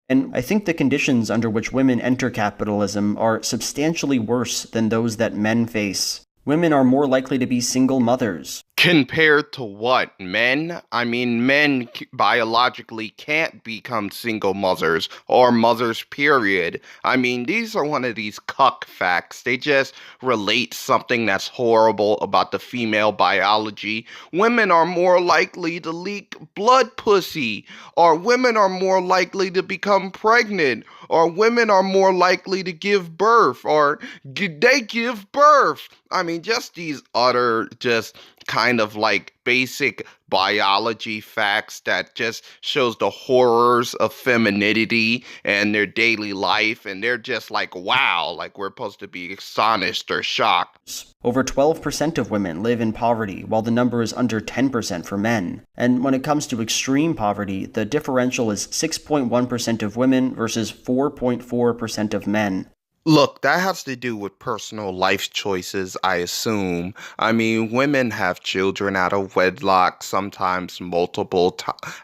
And I think the conditions under which women enter capitalism are substantially worse than those that men face. Women are more likely to be single mothers. Compared to what? Men? I mean, men biologically can't become single mothers or mothers, period. I mean, these are one of these cuck facts. They just relate something that's horrible about the female biology. Women are more likely to leak blood pussy, or women are more likely to become pregnant, or women are more likely to give birth, or they give birth. I mean, just these utter, just kind of like basic biology facts that just shows the horrors of femininity and their daily life, and they're just like, wow, like we're supposed to be astonished or shocked. Over 12% of women live in poverty, while the number is under 10% for men. And when it comes to extreme poverty, the differential is 6.1% of women versus 4.4% of men. Look, that has to do with personal life choices, I assume. I mean, women have children out of wedlock, sometimes multiple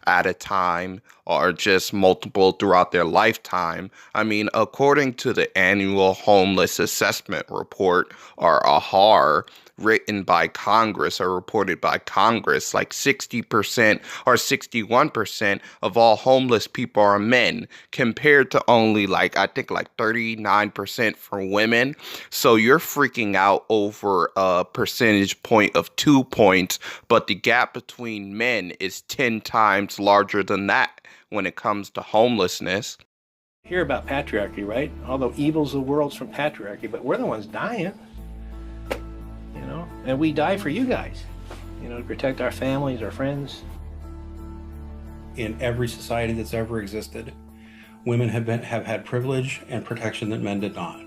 at a time, or just multiple throughout their lifetime. I mean, according to the annual Homeless Assessment Report, or AHAR, written by Congress or reported by Congress, like 60% or 61% of all homeless people are men, compared to only I think 39% for women. So you're freaking out over a percentage point of 2 points, but the gap between men is 10 times larger than that when it comes to homelessness. Hear about patriarchy, right? All the evils of the world's from patriarchy, but we're the ones dying. And we die for you guys, to protect our families, our friends. In every society that's ever existed, women have had privilege and protection that men did not.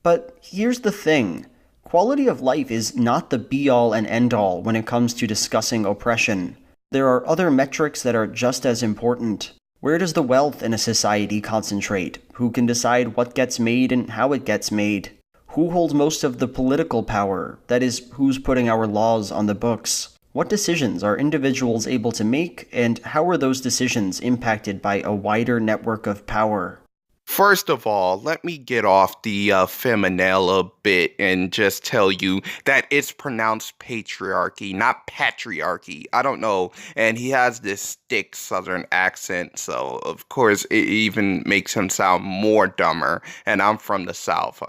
But here's the thing. Quality of life is not the be-all and end-all when it comes to discussing oppression. There are other metrics that are just as important. Where does the wealth in a society concentrate? Who can decide what gets made and how it gets made? Who holds most of the political power? That is, who's putting our laws on the books? What decisions are individuals able to make, and how are those decisions impacted by a wider network of power? First of all, let me get off the feminelle a bit and just tell you that it's pronounced patriarchy, not patriarchy. I don't know. And he has this thick southern accent, so of course it even makes him sound more dumber. And I'm from the South,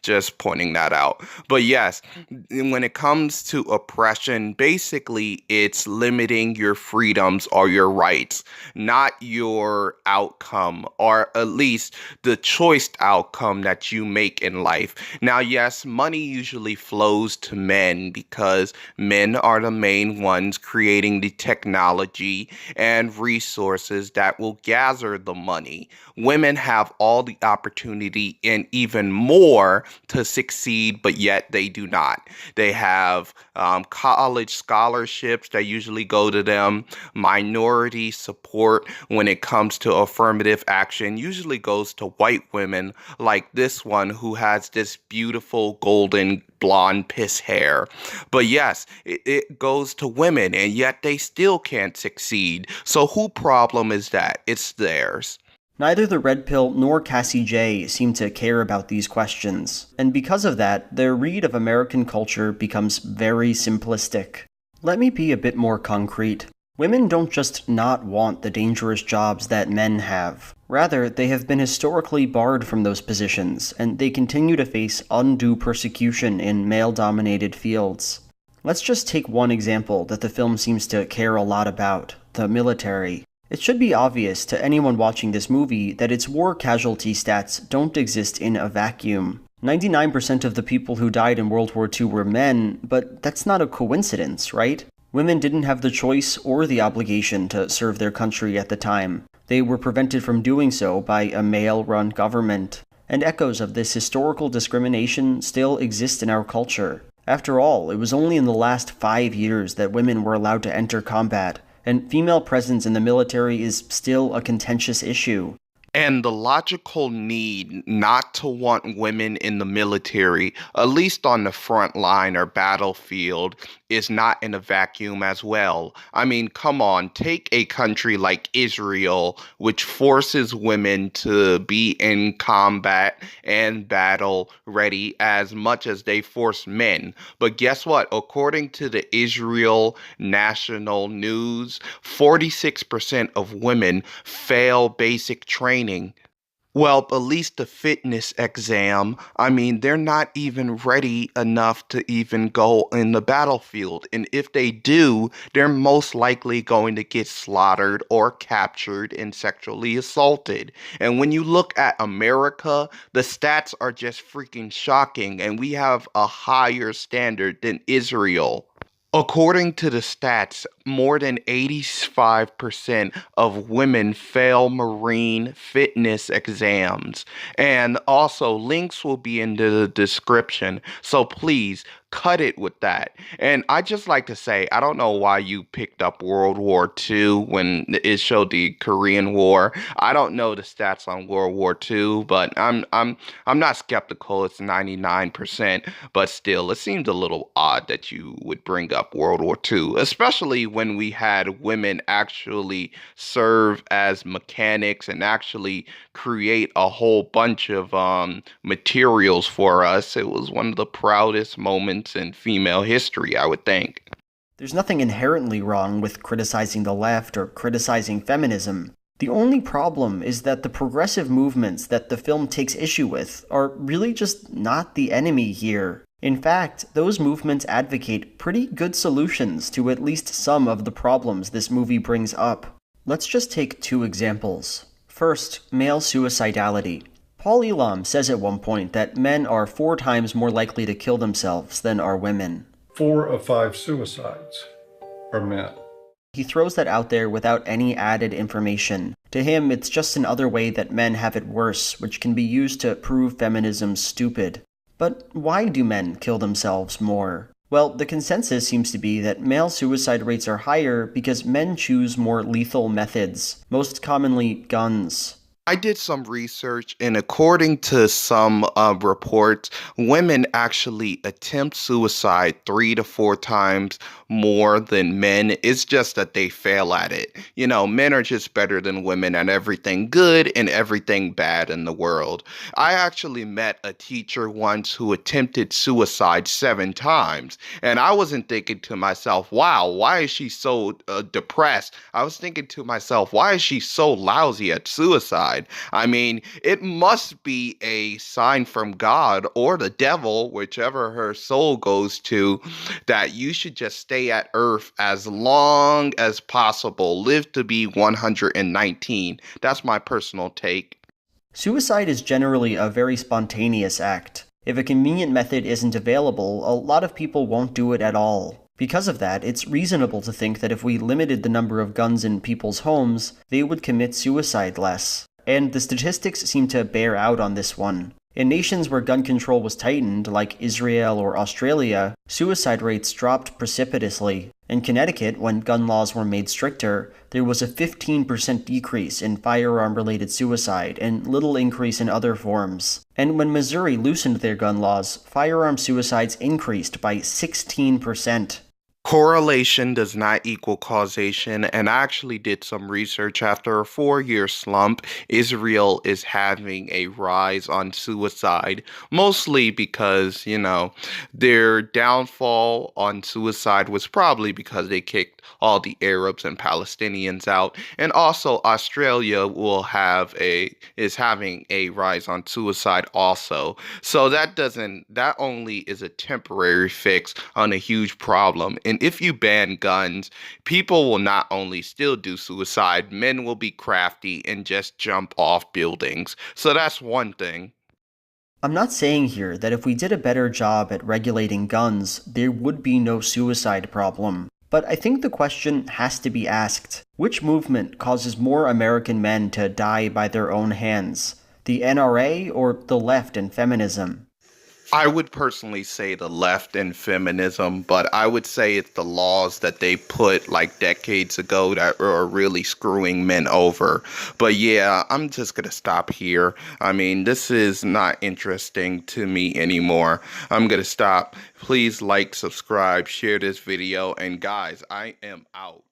just pointing that out. But yes, when it comes to oppression, basically it's limiting your freedoms or your rights, not your outcome, or at least the choiced outcome that you make in life. Now, yes, money usually flows to men because men are the main ones creating the technology and resources that will gather the money. Women have all the opportunity and even more to succeed, but yet they do not. They have college scholarships that usually go to them. Minority support when it comes to affirmative action usually goes to white women like this one who has this beautiful golden blonde piss hair. But yes, it goes to women, and yet they still can't succeed. So whose problem is that? It's theirs. Neither the Red Pill nor Cassie J seem to care about these questions, and because of that, their read of American culture becomes very simplistic. Let me be a bit more concrete. Women don't just not want the dangerous jobs that men have. Rather, they have been historically barred from those positions, and they continue to face undue persecution in male-dominated fields. Let's just take one example that the film seems to care a lot about: the military. It should be obvious to anyone watching this movie that its war casualty stats don't exist in a vacuum. 99% of the people who died in World War II were men, but that's not a coincidence, right? Women didn't have the choice or the obligation to serve their country at the time. They were prevented from doing so by a male-run government. And echoes of this historical discrimination still exist in our culture. After all, it was only in the last 5 years that women were allowed to enter combat, and female presence in the military is still a contentious issue. And the logical need not to want women in the military, at least on the front line or battlefield, is not in a vacuum as well. I mean, come on, take a country like Israel, which forces women to be in combat and battle ready as much as they force men. But guess what? According to the Israel National News, 46% of women fail basic training. Well, at least the fitness exam, I mean, they're not even ready enough to even go in the battlefield. And if they do, they're most likely going to get slaughtered or captured and sexually assaulted. And when you look at America, the stats are just freaking shocking, and we have a higher standard than Israel. According to the stats, more than 85% of women fail Marine fitness exams. And also, links will be in the description. So please cut it with that. And I just like to say, I don't know why you picked up World War II when it showed the Korean War. I don't know the stats on World War II, but I'm not skeptical. It's 99%, but still, it seems a little odd that you would bring up World War II, especially when we had women actually serve as mechanics and actually create a whole bunch of materials for us. It was one of the proudest moments in female history, I would think. There's nothing inherently wrong with criticizing the left or criticizing feminism. The only problem is that the progressive movements that the film takes issue with are really just not the enemy here. In fact, those movements advocate pretty good solutions to at least some of the problems this movie brings up. Let's just take two examples. First, male suicidality. Paul Elam says at one point that men are 4 times more likely to kill themselves than are women. 4 of 5 suicides are men. He throws that out there without any added information. To him, it's just another way that men have it worse, which can be used to prove feminism stupid. But why do men kill themselves more? Well, the consensus seems to be that male suicide rates are higher because men choose more lethal methods, most commonly guns. I did some research, and according to some reports, women actually attempt suicide 3 to 4 times more than men. It's just that they fail at it. You know, men are just better than women at everything good and everything bad in the world. I actually met a teacher once who attempted suicide 7 times, and I wasn't thinking to myself, wow, why is she so depressed? I was thinking to myself, why is she so lousy at suicide? I mean, it must be a sign from God or the devil, whichever her soul goes to, that you should just stay at Earth as long as possible. Live to be 119. That's my personal take. Suicide is generally a very spontaneous act. If a convenient method isn't available, a lot of people won't do it at all. Because of that, it's reasonable to think that if we limited the number of guns in people's homes, they would commit suicide less. And the statistics seem to bear out on this one. In nations where gun control was tightened, like Israel or Australia, suicide rates dropped precipitously. In Connecticut, when gun laws were made stricter, there was a 15% decrease in firearm-related suicide and little increase in other forms. And when Missouri loosened their gun laws, firearm suicides increased by 16%. Correlation does not equal causation, and I actually did some research. After a 4-year slump, Israel is having a rise on suicide, mostly because, their downfall on suicide was probably because they kicked all the Arabs and Palestinians out, and also Australia is having a rise on suicide also. So that only is a temporary fix on a huge problem. And if you ban guns, people will not only still do suicide, men will be crafty and just jump off buildings. So that's one thing. I'm not saying here that if we did a better job at regulating guns, there would be no suicide problem. But I think the question has to be asked, which movement causes more American men to die by their own hands? The NRA or the left and feminism? I would personally say the left and feminism, but I would say it's the laws that they put like decades ago that are really screwing men over. But yeah, I'm just gonna stop here. I mean, this is not interesting to me anymore. I'm gonna stop. Please like, subscribe, share this video, and guys, I am out.